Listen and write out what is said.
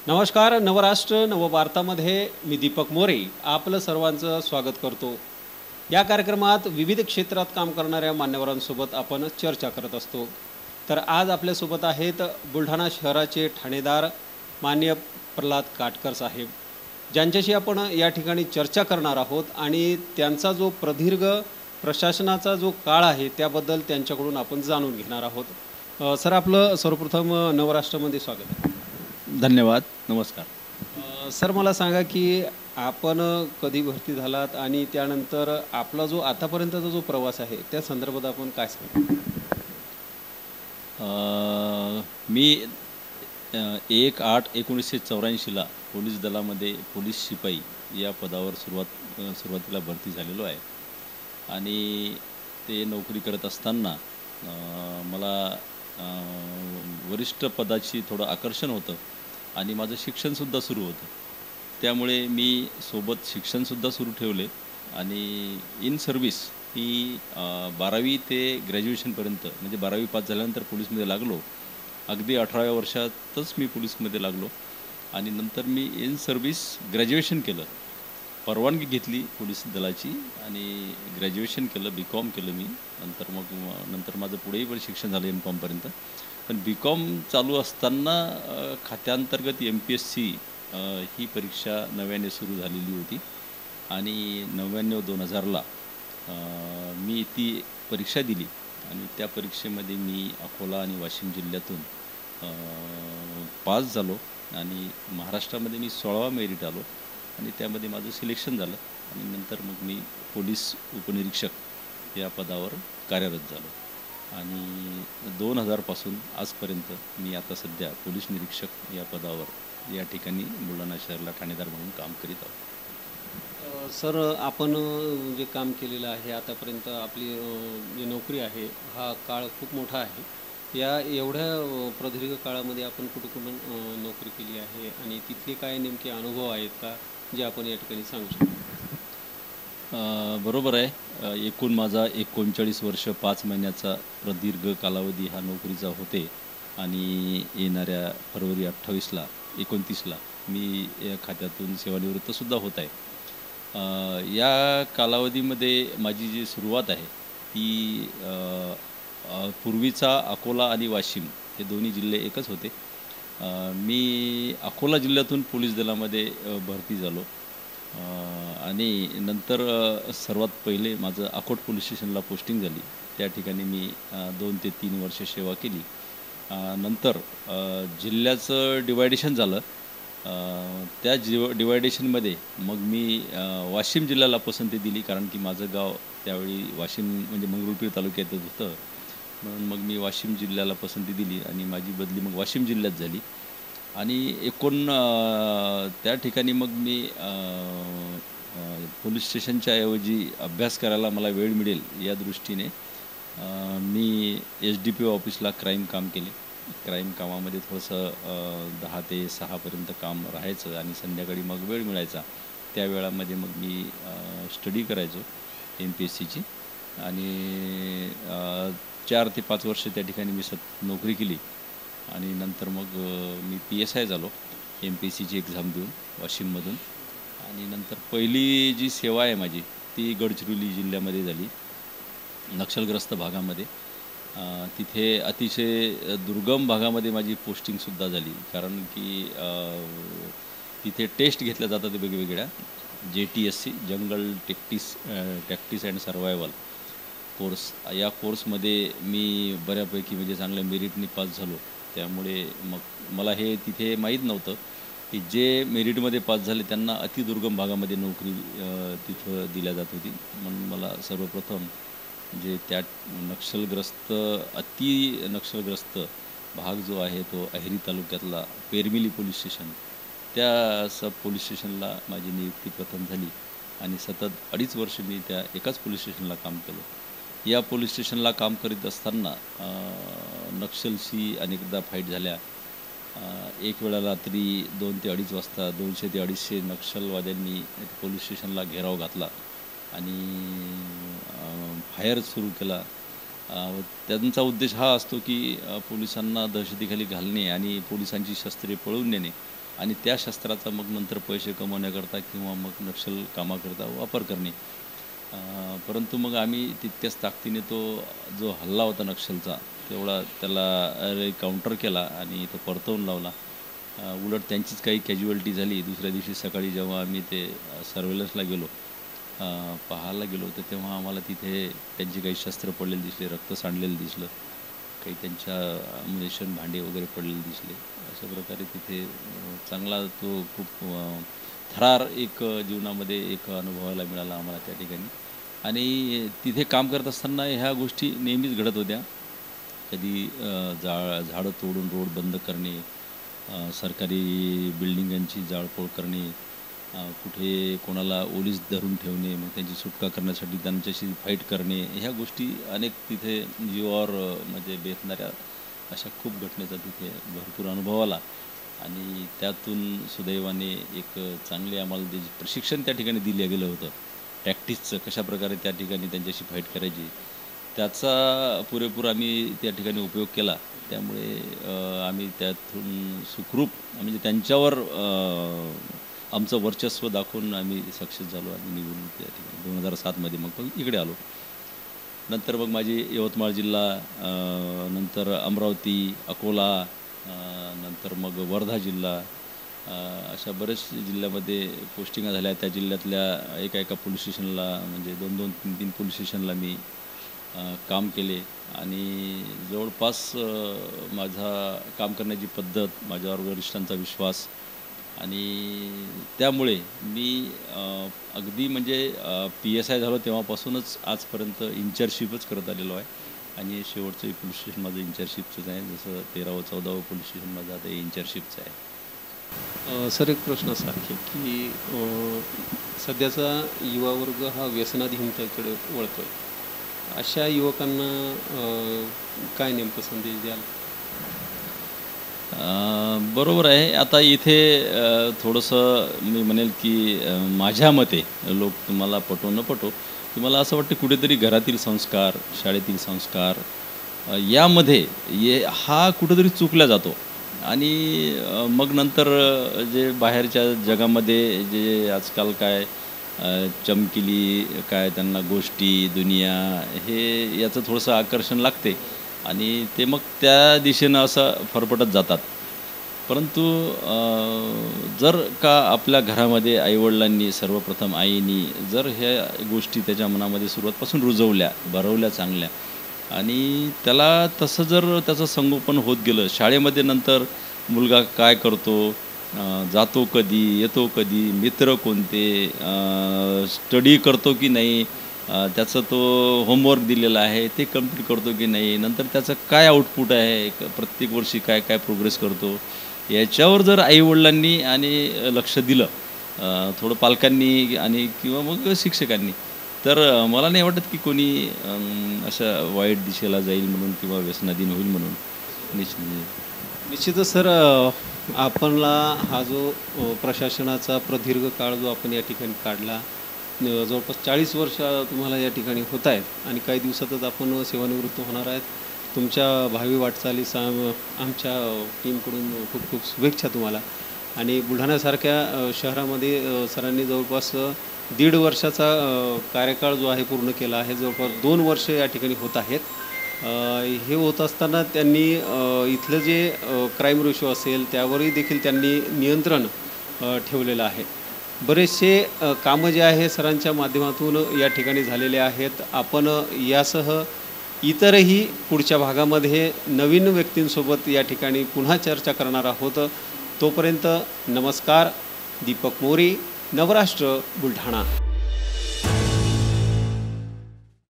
नमस्कार. नवराष्ट्र नववार्तामध्ये मी दीपक मोरे आपलं सर्वांचं स्वागत करतो. या कार्यक्रमात विविध क्षेत्रात काम करणाऱ्या मान्यवरांसोबत आपण चर्चा करत असतो. तर आज आपल्यासोबत आहेत बुलढाणा शहराचे ठाणेदार मान्य प्रल्हाद काटकर साहेब, ज्यांच्याशी आपण या ठिकाणी चर्चा करणार आहोत आणि त्यांचा जो प्रदीर्घ प्रशासनाचा जो काळ आहे त्याबद्दल त्यांच्याकडून आपण जाणून घेणार आहोत. सर, आपलं सर्वप्रथम नवराष्ट्रामध्ये स्वागत आहे. धन्यवाद. नमस्कार. सर, मला सांगा की आपण कधी भरती झालात आणि त्यानंतर आपला जो आतापर्यंतचा जो प्रवास आहे त्या संदर्भात आपण काय सांगा? मी 1/8/1984ला पोलीस दलामध्ये पोलीस शिपाई या पदावर सुरुवातीला भरती झालेलो आहे आणि ते नोकरी करत असताना मला वरिष्ठ पदाची थोडं आकर्षण होतं आणि माझं शिक्षणसुद्धा सुरू होतं. त्यामुळे मी सोबत शिक्षणसुद्धा सुरू ठेवले आणि इन सर्व्हिस ही 12वी ते ग्रॅज्युएशनपर्यंत म्हणजे 12वी पास झाल्यानंतर पोलीसमध्ये लागलो. अगदी 18व्या वर्षातच मी पोलीसमध्ये लागलो आणि नंतर मी इन सर्व्हिस ग्रॅज्युएशन केलं. परवानगी घेतली पोलीस दलाची आणि ग्रॅज्युएशन केलं. BCom केलं मी. नंतर माझं पुढेही पण शिक्षण झालं MComपर्यंत. पण BCom चालू असताना खात्यांतर्गत MPSC ही परीक्षा नव्याने सुरू झालेली होती आणि 99-2000ला मी ती परीक्षा दिली आणि त्या परीक्षेमध्ये मी अकोला आणि वाशिम जिल्ह्यातून पास झालो आणि महाराष्ट्रामध्ये मी 16वा मेरिट आलो आणि त्यामध्ये माझं सिलेक्शन झालं आणि नंतर मग मी पोलीस उपनिरीक्षक या पदावर कार्यरत झालो आणि 2000 पासून आजपर्यंत मी आता सध्या पोलीस निरीक्षक या पदावर या ठिकाणी बुलढाणा शहराला ठाणेदार म्हणून काम करीत आहोत. सर, आपण जे काम केलेलं आहे आतापर्यंत, आपली जी नोकरी आहे हा काळ खूप मोठा आहे. या एवढ्या प्रदीर्घ काळामध्ये आपण कुठं नोकरी केली आहे आणि तिथले काय नेमके अनुभव आहेत का जे आपण या ठिकाणी सांगू शकतो? बरोबर आहे. एकूण माझा 39 वर्ष 5 महिन्याचा प्रदीर्घ कालावधी हा नोकरीचा होते आणि येणाऱ्या फरवरी 29ला मी या खात्यातून सेवानिवृत्तसुद्धा होत आहे. या कालावधीमध्ये माझी जी सुरुवात आहे ती पूर्वीचा अकोला आणि वाशिम हे दोन्ही जिल्हे एकच होते. मी अकोला जिल्ह्यातून पोलीस दलामध्ये भरती झालो आणि नंतर सर्वात पहिले माझं अकोट पोलीस स्टेशनला पोस्टिंग झाली. त्या ठिकाणी मी 2 ते 3 वर्ष सेवा केली. नंतर जिल्ह्याचं डिवायडेशन झालं. त्या डिवायडेशनमध्ये मग मी वाशिम जिल्ह्याला पसंती दिली, कारण की माझं गाव त्यावेळी वाशिम म्हणजे मंगरुळपीर तालुक्यातच होतं. म्हणून मग मी वाशिम जिल्ह्याला पसंती दिली आणि माझी बदली मग वाशिम जिल्ह्यात झाली आणि त्या ठिकाणी मग मी पोलीस स्टेशनच्या ऐवजी अभ्यास करायला मला वेळ मिळेल या दृष्टीने मी SDPO ऑफिसला क्राईम काम केले. क्राईम कामामध्ये थोडंसं 10 ते 6पर्यंत काम राहायचं आणि संध्याकाळी मग वेळ मिळायचा. त्या वेळामध्ये मग मी स्टडी करायचो MPSCची आणि 4 ते 5 वर्ष त्या ठिकाणी मी नोकरी केली आणि नंतर मग मी PSI झालो MPSCची एक्झाम देऊन वाशिममधून आणि नंतर पहिली जी सेवा आहे माझी ती गडचिरोली जिल्ह्यामध्ये झाली, नक्षलग्रस्त भागामध्ये. तिथे अतिशय दुर्गम भागामध्ये माझी पोस्टिंगसुद्धा झाली, कारण की तिथे टेस्ट घेतल्या जातात वेगवेगळ्या JTSC jungle tactics and survival course. या कोर्समध्ये मी बऱ्यापैकी म्हणजे चांगल्या मेरिटने पास झालो. त्यामुळे मग मला हे तिथे माहीत नव्हतं की जे मेरिटमध्ये पास झाले त्यांना अतिदुर्गम भागामध्ये नोकरी तिथं दिल्या जात होती. म्हणून मला सर्वप्रथम जे त्या नक्षलग्रस्त भाग जो आहे तो अहेरी तालुक्यातला पेरमिली पोलीस स्टेशन, त्या सब पोलीस स्टेशनला माझी नियुक्ती प्रथम झाली आणि सतत 2.5 वर्ष मी त्या एकाच पोलीस स्टेशनला काम केलं. या पोलीस स्टेशनला काम करीत असताना नक्षलशी अनेकदा फाईट झाल्या. एक वेळा रात्री 2 ते 2:30 वाजता 200 ते 250 नक्षलवाद्यांनी पोलीस स्टेशनला घेराव घातला आणि फायर सुरू केला. त्यांचा उद्देश हा असतो की पोलिसांना दहशतीखाली घालणे आणि पोलिसांची शस्त्रे पळवून नेणे. आणि त्या शस्त्राचा मग नंतर पैसे कमवण्याकरता किंवा मग नक्षल कामाकरता वापर करणे. परंतु मग आम्ही तितक्याच ताकदीने तो जो हल्ला होता नक्षलचा तेवढा त्याला काउंटर केला आणि तो परतवून लावला. उलट त्यांचीच काही कॅज्युअलिटी झाली. दुसऱ्या दिवशी सकाळी जेव्हा आम्ही ते सर्वेलन्सला गेलो, पाहायला गेलो, तर तेव्हा आम्हाला तिथे त्यांची काही शस्त्र पडलेली दिसले, रक्त सांडलेलं दिसलं, काही त्यांच्या अम्युनिशन भांडे वगैरे पडलेले दिसले. अशा प्रकारे तिथे चांगला तो खूप थरार एक जीवनामध्ये एक अनुभवायला मिळाला आम्हाला त्या ठिकाणी. आणि तिथे काम करत असताना ह्या गोष्टी नेहमीच घडत होत्या. कधी झाडं तोडून रोड बंद करणे, सरकारी बिल्डिंगांची जाळपोळ करणे, कुठे कोणाला ओलीस धरून ठेवणे, मग त्यांची सुटका करण्यासाठी त्यांच्याशी फाईट करणे, ह्या गोष्टी अनेक तिथे जीवावर म्हणजे बेतणाऱ्या अशा खूप घटनेचा तिथे भरपूर अनुभव आला. आणि त्यातून सुदैवाने एक चांगले आम्हाला ते प्रशिक्षण त्या ठिकाणी दिलं गेलं होतं प्रॅक्टिसचं, कशाप्रकारे त्या ठिकाणी त्यांच्याशी फाईट करायची, त्याचा पुरेपूर आम्ही त्या ठिकाणी उपयोग केला. त्यामुळे आम्ही त्यातून सुखरूप म्हणजे त्यांच्यावर आमचं वर्चस्व दाखवून आम्ही सक्सेस झालो आणि निघून त्या ठिकाणी 2007मध्ये मग इकडे आलो. नंतर मग माझी यवतमाळ जिल्हा, नंतर अमरावती, अकोला, नंतर मग वर्धा जिल्हा, अशा बरेच जिल्ह्यामध्ये पोस्टिंगा झाल्या. त्या जिल्ह्यातल्या एका पोलीस स्टेशनला म्हणजे 2-2, 3-3 पोलीस स्टेशनला मी काम केले. आणि जवळपास माझा काम करण्याची पद्धत, माझ्यावर वरिष्ठांचा विश्वास आणि त्यामुळे मी अगदी म्हणजे PSI झालो तेव्हापासूनच आजपर्यंत इन्चार्जशिपच करत आलेलो आहे. आणि शेवटचं पोलीस स्टेशन माझं इन्चार्जशिपचंच आहे. जसं 13व 14वं पोलीस स्टेशन माझं आता इन्चार्जशिपचं आहे. सर, एक प्रश्न असा आहे की सध्याचा युवा वर्ग हा व्यसनाधीनतेकडे वळतो आहे. अशा युवकांना काय नेमकं संदेश द्याल? बरोबर आहे. आता इथे थोडंसं मी म्हणेल की माझ्या मते, लोक तुम्हाला पटो न पटो, की मला असं वाटतं कुठेतरी घरातील संस्कार, शाळेतील संस्कार यामध्ये हा कुठेतरी चुकला जातो. आणि मग नंतर जे बाहेरच्या जगामध्ये जे आजकाल काय चमकिली काय त्यांना गोष्टी, दुनिया, हे याचं थोडंसं आकर्षण लागते आणि ते मग त्या दिशेनं असं फरफटत जातात. परंतु जर का आपल्या घरामध्ये आईवडिलांनी, सर्वप्रथम आईनी जर ह्या गोष्टी त्याच्या मनामध्ये सुरुवातपासून रुजवल्या, भरवल्या चांगल्या, आणि त्याला तसं जर त्याचं संगोपन होत गेलं, शाळेमध्ये नंतर मुलगा काय करतो, जातो कधी, येतो कधी, मित्र कोणते, स्टडी करतो की नाही, त्याचं तो होमवर्क दिलेला आहे ते कंप्लीट करतो की नाही, नंतर त्याचं काय आउटपुट आहे, प्रत्येक वर्षी काय काय प्रोग्रेस करतो, याच्यावर जर आईवडिलांनी आणि लक्ष दिलं, थोडं पालकांनी आणि किंवा मग शिक्षकांनी, तर मला नाही वाटत की कोणी अशा वाईट दिशेला जाईल म्हणून किंवा व्यसनाधीन होईल म्हणून. निश्चितच सर, आपणला हा जो प्रशासनाचा प्रदीर्घ काळ जो आपण या ठिकाणी काढला, जवळपास 40 वर्ष तुम्हाला या ठिकाणी होत आहेत आणि काही दिवसातच आपण सेवानिवृत्त होणार आहेत. तुमच्या भावी वाटचालीस आमच्या टीमकडून खूप खूप शुभेच्छा तुम्हाला. आणि बुलढाण्यासारख्या शहरामध्ये सरांनी जवळपास 1.5 वर्षाचा कार्यकाळ जो आहे पूर्ण केला आहे. जवळपास 2 वर्ष या ठिकाणी होत आहेत. हे होत असताना त्यांनी इथलं जे क्राईम रेशो असेल त्यावरही देखील त्यांनी नियंत्रण ठेवलेलं आहे. बरेचसे कामं जे आहे सरांच्या माध्यमातून या ठिकाणी झालेले आहेत. आपण यासह इतरही पुढच्या भागामध्ये नवीन व्यक्तींसोबत या ठिकाणी पुन्हा चर्चा करणार आहोत. तोपर्यंत नमस्कार. दीपक मोरे, नवराष्ट्र, बुलढाणा.